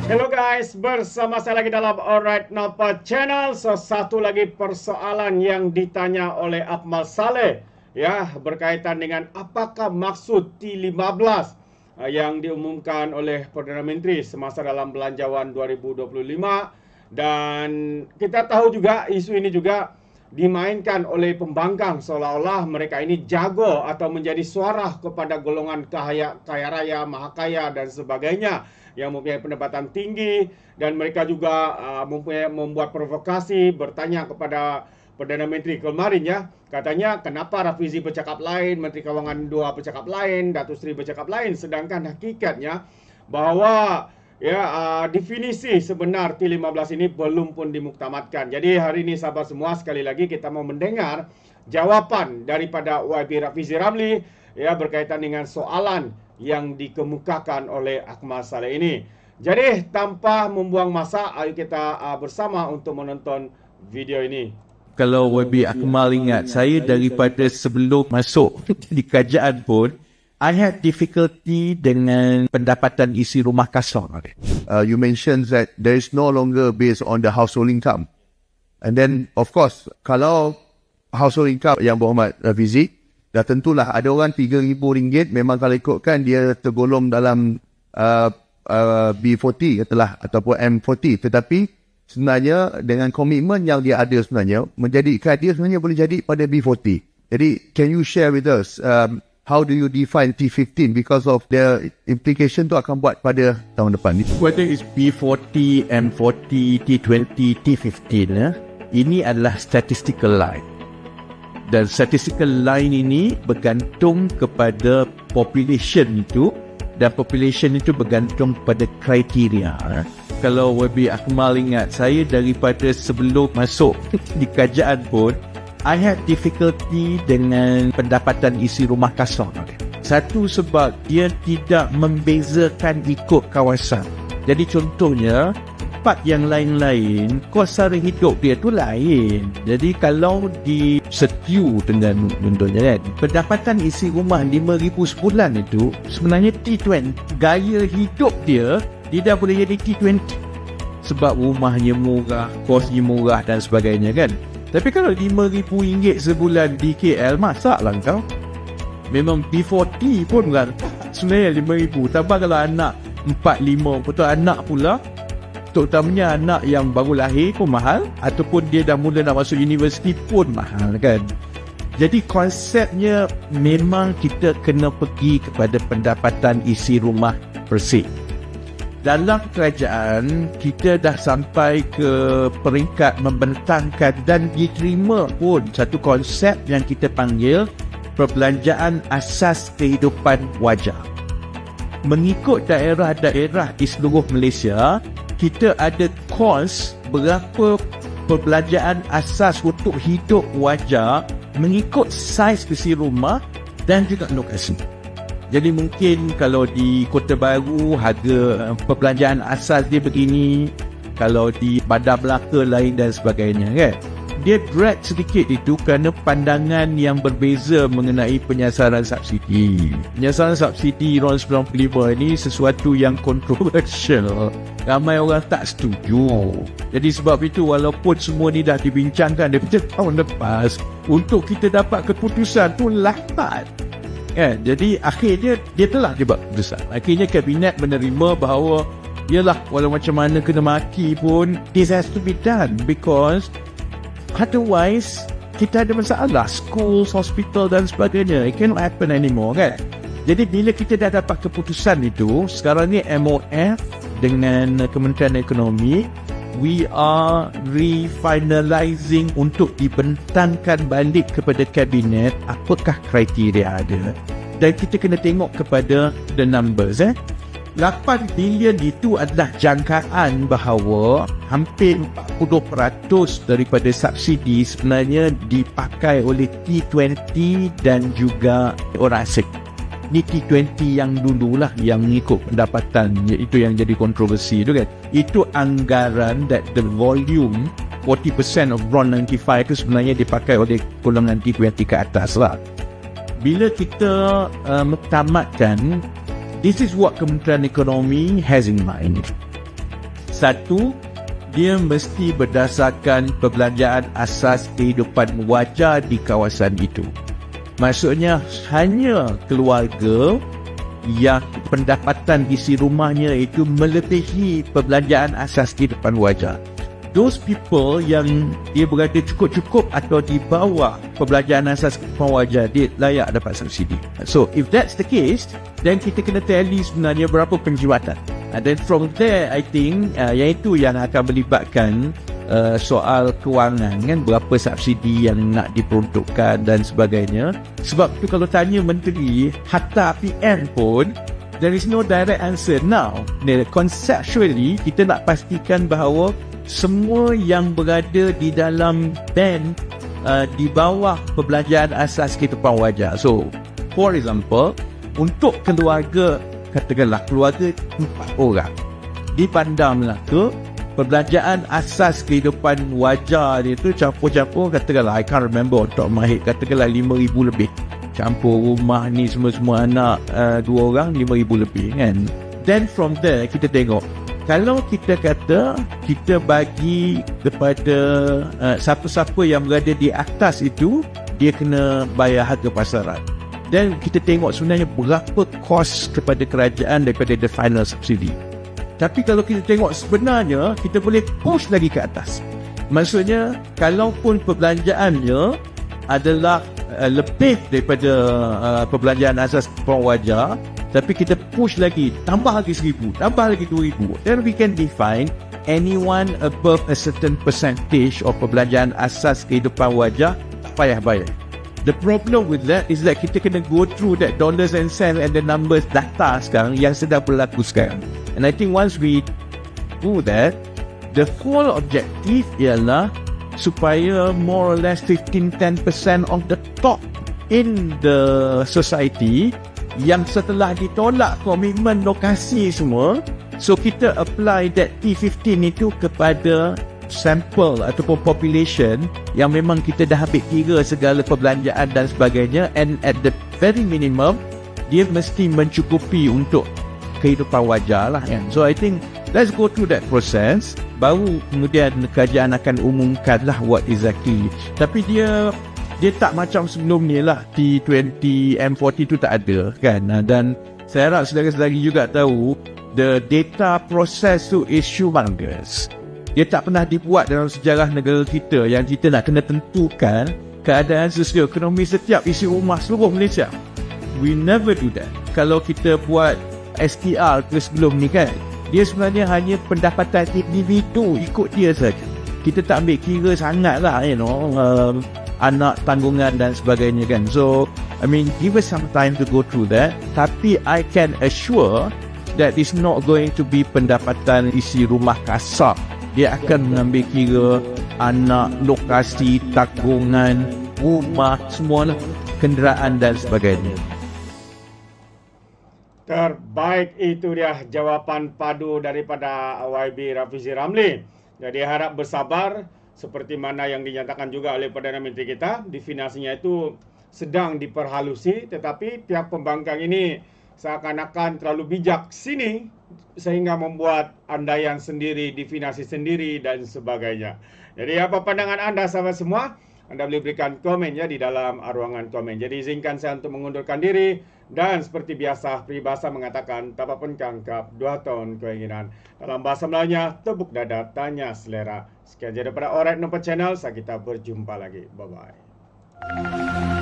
Hello guys, bersama saya lagi dalam Alright Napa Channel. Satu lagi persoalan yang ditanya oleh Akmal Saleh, ya, berkaitan dengan apakah maksud T15 yang diumumkan oleh Perdana Menteri semasa dalam Belanjawan 2025. Dan kita tahu juga isu ini juga dimainkan oleh pembangkang seolah-olah mereka ini jago atau menjadi suara kepada golongan kaya raya, maha kaya dan sebagainya yang mempunyai pendapatan tinggi, dan mereka juga membuat provokasi, bertanya kepada Perdana Menteri kemarin, ya, katanya kenapa Rafizi bercakap lain, Menteri Kewangan II bercakap lain, Datuk Seri bercakap lain, sedangkan hakikatnya bahwa definisi sebenar T15 ini belum pun dimuktamadkan. Jadi hari ini sahabat semua, sekali lagi kita mau mendengar jawapan daripada YB Rafizi Ramli, ya, berkaitan dengan soalan yang dikemukakan oleh Akmal Saleh ini. Jadi tanpa membuang masa, ayo kita bersama untuk menonton video ini. Kalau YB Akmal ingat, saya daripada sebelum masuk di kerajaan pun, I had difficulty dengan pendapatan isi rumah kasar. You mentioned that there is no longer based on the household income. And then, of course, kalau household income yang berhormat Rafizi, dah tentulah ada orang RM3,000 memang kalau ikutkan dia tergolong dalam B40 katalah ataupun M40, tetapi sebenarnya dengan komitmen yang dia ada sebenarnya menjadikan dia sebenarnya boleh jadi pada B40. Jadi can you share with us how do you define T15 because of the implication tu akan buat pada tahun depan? Whether it's B40, M40, T20, T15, ini adalah statistical line. Dan statistical line ini bergantung kepada population itu, dan population itu bergantung pada kriteria. Kalau YB Akmal ingat, saya daripada sebelum masuk di kerajaan pun, I had difficulty dengan pendapatan isi rumah kasar. Satu sebab dia tidak membezakan ikut kawasan. Jadi contohnya, tempat yang lain-lain, kos sara hidup dia tu lain. Jadi kalau di Setiu dengan contohnya kan, pendapatan isi rumah RM5,000 sebulan itu sebenarnya T20. Gaya hidup dia dah boleh jadi T20. Sebab rumahnya murah, kosnya murah dan sebagainya kan. Tapi kalau RM5,000 sebulan di KL, masalah kau. Memang B40 pun kan sebenarnya RM5,000. Tambah kalau anak 4-5, betul anak pula, terutamanya anak yang baru lahir pun mahal, ataupun dia dah mula nak masuk universiti pun mahal kan. Jadi konsepnya memang kita kena pergi kepada pendapatan isi rumah bersih. Dalam kerajaan kita dah sampai ke peringkat membentangkan dan diterima pun satu konsep yang kita panggil perbelanjaan asas kehidupan wajar. Mengikut daerah-daerah di seluruh Malaysia, kita ada kos berapa perbelanjaan asas untuk hidup wajar mengikut saiz isi rumah dan juga lokasi. Jadi mungkin kalau di Kota Baru harga perbelanjaan asas dia begini, kalau di Bandar Melaka lain dan sebagainya kan. Dia drag sedikit itu kerana pandangan yang berbeza mengenai penyasaran subsidi. Penyasaran subsidi RON 95 ini sesuatu yang kontroversial. Ramai orang tak setuju. Jadi sebab itu walaupun semua ni dah dibincangkan daripada tahun lepas, untuk kita dapat keputusan tu lambat. Jadi akhirnya dia telah dibuat keputusan. Akhirnya kabinet menerima bahawa yalah, walau macam mana kena maki pun, this has to be done because otherwise kita ada masalah, schools, hospital dan sebagainya. It cannot happen anymore kan. Jadi bila kita dah dapat keputusan itu, sekarang ni MOF dengan Kementerian Ekonomi, we are refinalizing untuk dibentangkan balik kepada kabinet apakah kriteria ada. Dan kita kena tengok kepada the numbers. 8 bilion itu adalah jangkaan bahawa hampir 40% daripada subsidi sebenarnya dipakai oleh T20 dan juga orang asing. Ni T20 yang dululah yang mengikut pendapatan, iaitu yang jadi kontroversi tu kan. Itu anggaran that the volume 40% of RON 95 itu sebenarnya dipakai oleh golongan T20 ke atas lah. Bila kita tamatkan, this is what Kementerian Ekonomi has in mind. Satu, dia mesti berdasarkan perbelanjaan asas kehidupan wajar di kawasan itu. Maksudnya hanya keluarga yang pendapatan isi rumahnya itu melebihi perbelanjaan asas kehidupan wajar. Those people yang dia berada cukup-cukup atau di bawah perbelanjaan asas kehidupan wajar, dia layak dapat subsidi. So if that's the case, then kita kena tally sebenarnya berapa penjiwatan. And then from there, I think iaitu yang akan melibatkan soal kewangan, kan, berapa subsidi yang nak diperuntukkan dan sebagainya. Sebab tu kalau tanya menteri, hatta PM pun, there is no direct answer now. Conceptually, kita nak pastikan bahawa semua yang berada di dalam band di bawah perbelanjaan asas kehidupan wajar. So, for example, untuk keluarga, katakanlah keluarga 4 orang, dipandanglah ke perbelanjaan asas kehidupan wajar dia tu campur-campur, katakanlah I can't remember on top of my head, katakanlah 5,000 lebih, campur rumah ni semua anak 2 orang 5,000 lebih, kan. Then from there kita tengok, kalau kita kata kita bagi kepada siapa-siapa yang berada di atas itu, dia kena bayar harga pasaran. Dan kita tengok sebenarnya berapa kos kepada kerajaan daripada the final subsidi. Tapi kalau kita tengok sebenarnya, kita boleh push lagi ke atas. Maksudnya, kalaupun perbelanjaannya adalah lebih daripada perbelanjaan asas kehidupan wajar, tapi kita push lagi, tambah lagi 1,000, tambah lagi 2,000, then we can define anyone above a certain percentage of perbelanjaan asas kehidupan wajar tak payah bayar. The problem with that is that kita kena go through that dollars and cents and the numbers data sekarang yang sedang berlaku sekarang. And I think once we do that, the whole objective ialah supaya more or less 15-10% of the top in the society yang setelah ditolak komitmen lokasi semua, so kita apply that T15 itu kepada sampel ataupun population yang memang kita dah ambil kira segala perbelanjaan dan sebagainya, and at the very minimum dia mesti mencukupi untuk kehidupan wajar lah, kan. So I think let's go through that process, baru kemudian kerajaan akan umumkan lah what exactly. Tapi dia tak macam sebelum ni lah, T20 M40 tu tak ada, kan. Dan saya harap saudara-saudara juga tahu the data process tu is humongous. Dia tak pernah dibuat dalam sejarah negara kita yang kita nak kena tentukan keadaan sosioekonomi setiap isi rumah seluruh Malaysia. We never do that. Kalau kita buat STR ke sebelum ni, kan, dia sebenarnya hanya pendapatan individu, ikut dia saja. Kita tak ambil kira sangat lah, anak tanggungan dan sebagainya, kan. So I mean, give us some time to go through that. Tapi I can assure that it's not going to be pendapatan isi rumah kasar. Dia akan mengambil kira anak, lokasi, tanggungan, rumah, semua, kenderaan dan sebagainya. Terbaik, itu dia jawapan padu daripada YB Rafizi Ramli. Jadi harap bersabar, seperti mana yang dinyatakan juga oleh Perdana Menteri kita, definisinya itu sedang diperhalusi, tetapi pihak pembangkang ini seakan-akan terlalu bijak sini sehingga membuat andaian sendiri, definisi sendiri dan sebagainya. Jadi apa pandangan anda sahabat semua? Anda boleh berikan komen ya di dalam ruangan komen. Jadi izinkan saya untuk mengundurkan diri, dan seperti biasa peribahasa mengatakan tak apa pun kangkap 2 tahun keinginan. Dalam bahasa Melayunya, tepuk dada tanya selera. Sekian jadi daripada Alright Nampak Channel, saya kita berjumpa lagi. Bye bye.